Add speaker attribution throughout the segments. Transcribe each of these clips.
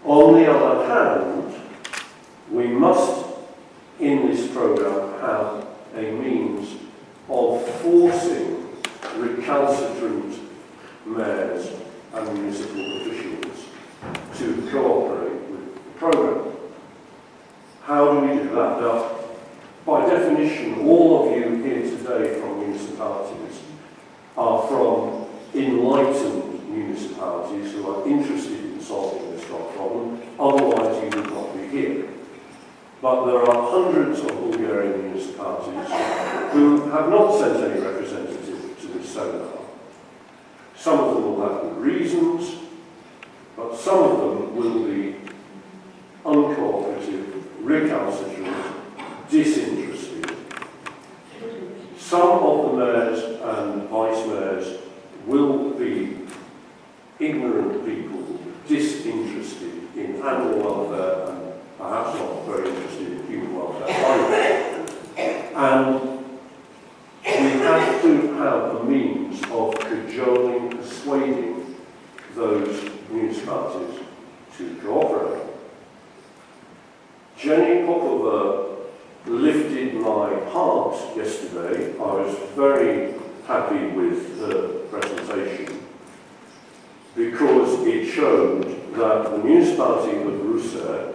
Speaker 1: On the other hand, we must, in this programme, have a means of forcing recalcitrant mayors and municipal officials to cooperate with the programme. How do we do that? Now, by definition, all of you here today from municipalities are from enlightened municipalities who are interested in solving this problem, otherwise you would not be here. But there are hundreds of Bulgarian municipalities who have not sent any representative to this seminar. Some of them will have good reasons, but some of them will be uncooperative, recalcitrant, disinterested. Some of the mayors and vice mayors will be ignorant people, disinterested in animal welfare and perhaps not very interested in human welfare either. And we have to have a means of cajoling, persuading those municipalities to cooperate. Jenny Popova lifted my heart yesterday. I was very happy with the presentation because it showed that the municipality of Rusa,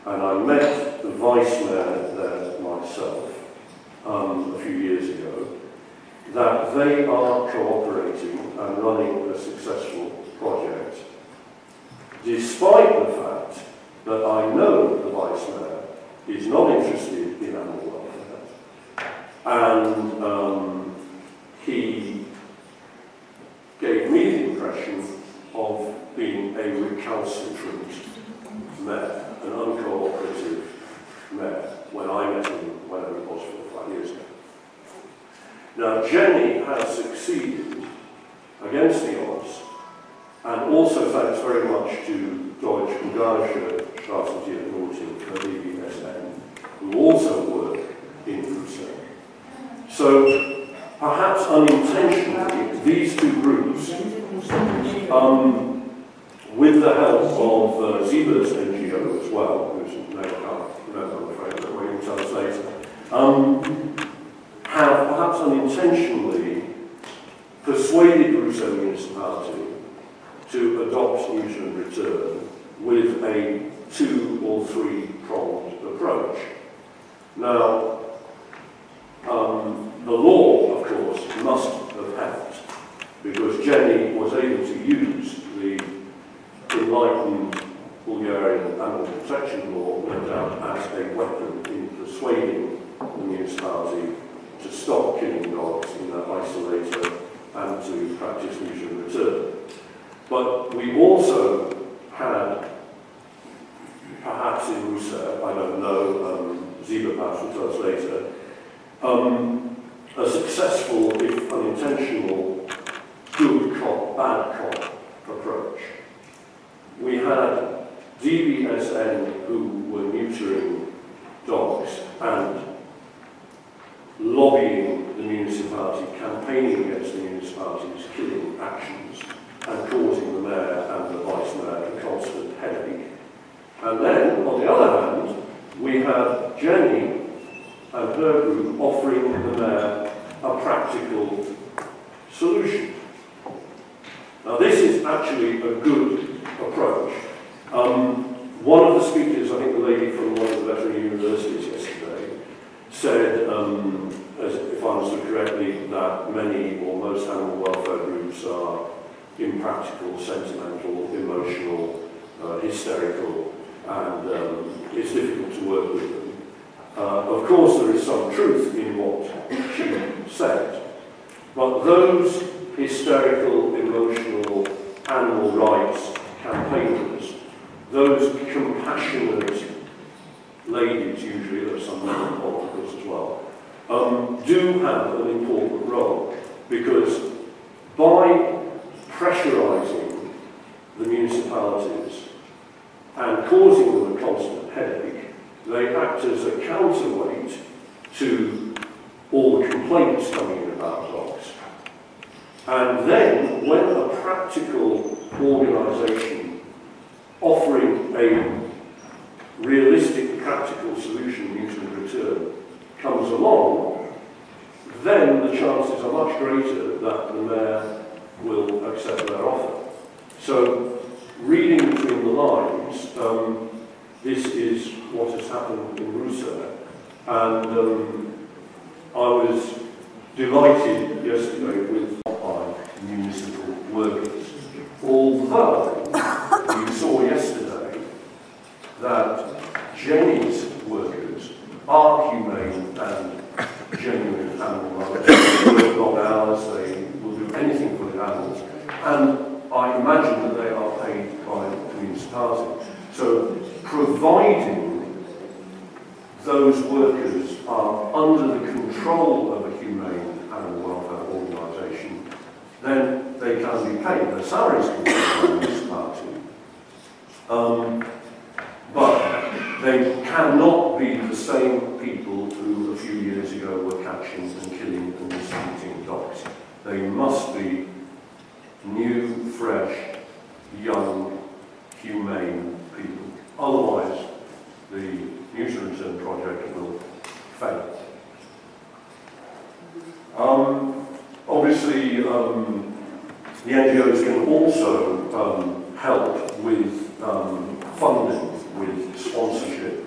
Speaker 1: and I met the vice mayor there myself a few years ago, that they are cooperating and running a successful project, despite the fact that I know the vice mayor is not interested in animal welfare, and he gave me the impression of being a recalcitrant mayor, an uncooperative mayor, when I met him, whenever it was 4 or 5 years ago. Now, Jenny has succeeded against the odds, and also thanks very much to Deutsche Ungarische Straßenverkehrsnoten, DBSN, who also work in Rusa. So, perhaps unintentionally, these two groups, with the help of Ziba's NGO as well, whose name I can't remember, I'm afraid, but we can tell us later, have perhaps unintentionally persuaded Rusa municipality to adopt use and return with a 2- or 3-pronged approach. Now, the law, of course, must have helped, because Jenny was able to use the enlightened Bulgarian animal protection law, no doubt, as a weapon in persuading the municipality to stop killing dogs in their isolator and to practice use and return. But we also had, perhaps in Rusa, I don't know, Ziba perhaps will tell us later, a successful, if unintentional, good cop, bad cop approach. We had DBSN who were neutering dogs and lobbying the municipality, campaigning against the municipality's killing actions and causing the mayor and the vice mayor a constant headache. And then, on the other hand, we had Jenny and her group offering the mayor a practical solution. Now, this is actually a good approach. One of the speakers, I think the lady from one of the veterinary universities yesterday, said, if I understood correctly, that many or most animal welfare groups are impractical, sentimental, emotional, hysterical, and it's difficult to work with them. Of course, there is some truth in what she said, but those hysterical, emotional, animal rights campaigners, those compassionate ladies, usually, there are some women politicals as well, do have an important role, because by pressurising the municipalities and causing them a constant headache, they act as a counterweight to all the complaints coming in about dogs. And then, when a practical organisation offering a realistic, practical solution, mutual return, comes along, then the chances are much greater that the mayor will accept their offer. So, reading between the lines, this is what has happened in Rousseau, and I was delighted yesterday with by municipal workers. Although you saw yesterday that Jenny's workers are humane and genuine animal lovers. They work long hours, they will do anything for the animals, and I imagine that they are paid by the municipality. So, providing those workers are under the control of a humane animal welfare organisation, then they can be paid. Their salaries can be paid by the municipality. But they cannot be the same people who a few years ago were catching and killing and mistreating dogs. They must be new, fresh, young, humane people. Otherwise, the mutual return project will fail. Obviously, the NGOs can also help with funding, with sponsorship.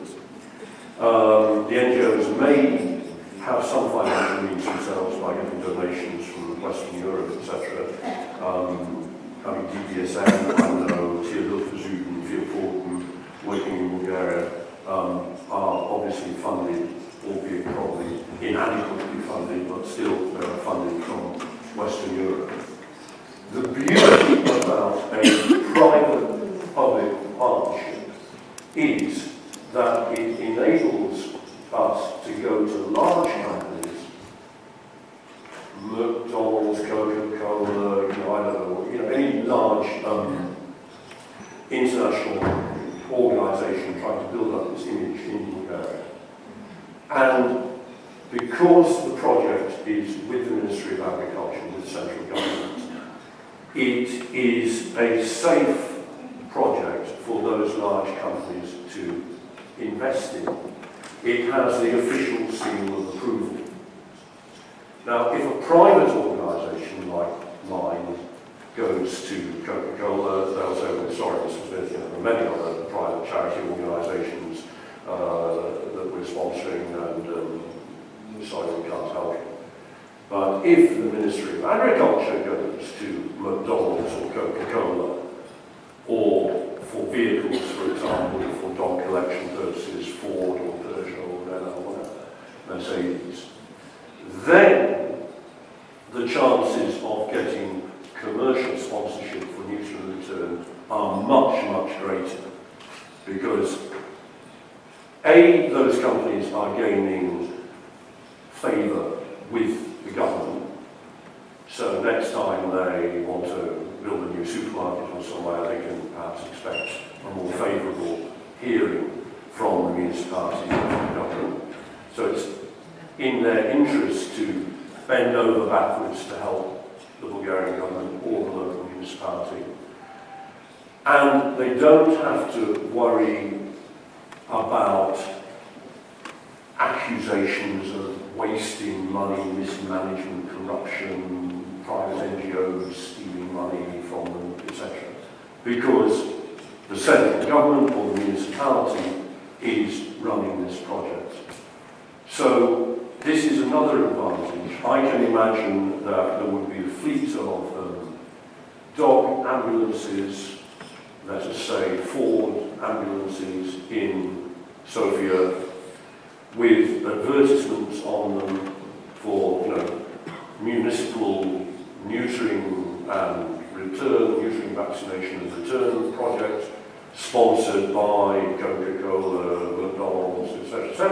Speaker 1: The NGOs may have some financial means themselves by getting donations from Western Europe, etc. I mean, DBSM, I know, Tierhilfe Süden, working in Bulgaria, are obviously funded, albeit probably inadequately funded, but still funded from Western Europe. The beauty about a private-public partnership is that it enables us to go to large companies, McDonald's, Coca-Cola, I don't know, any large international organisation trying to build up this image in Bulgaria. And because the project is with the Ministry of Agriculture, with central government, it is a safe project for those large companies to invest in. It has the official seal of approval. Now, if a private organisation like mine goes to Coca-Cola, they'll say, well, sorry, Mr. Smith, there are many other private charity organisations that we're sponsoring, and sorry, we can't help you. But if the Ministry of Agriculture goes to McDonald's or Coca-Cola, or for vehicles, for example, for dog collection purposes, Ford or Peugeot or whatever, Mercedes, then the chances of getting commercial sponsorship for mutual return are much, much greater, because A, those companies are gaining favour with the government, so next time they want to build a new supermarket or somewhere, they can perhaps expect a more favourable hearing from the municipality and from the government. So it's in their interest to bend over backwards to help the Bulgarian government or the local municipality. And they don't have to worry about accusations of wasting money, mismanagement, corruption, private NGOs stealing money from them, etc. Because the central government or the municipality is running this project. So this is another advantage. I can imagine that there would be a fleet of dog ambulances, let us say Ford ambulances in Sofia, with advertisements on them for, municipal neutering and return, neutering vaccination and return project, sponsored by Coca-Cola, McDonald's, etc., etc.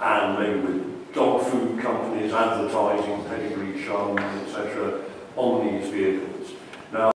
Speaker 1: And maybe with dog food companies advertising pedigree, charm, etc., on these vehicles.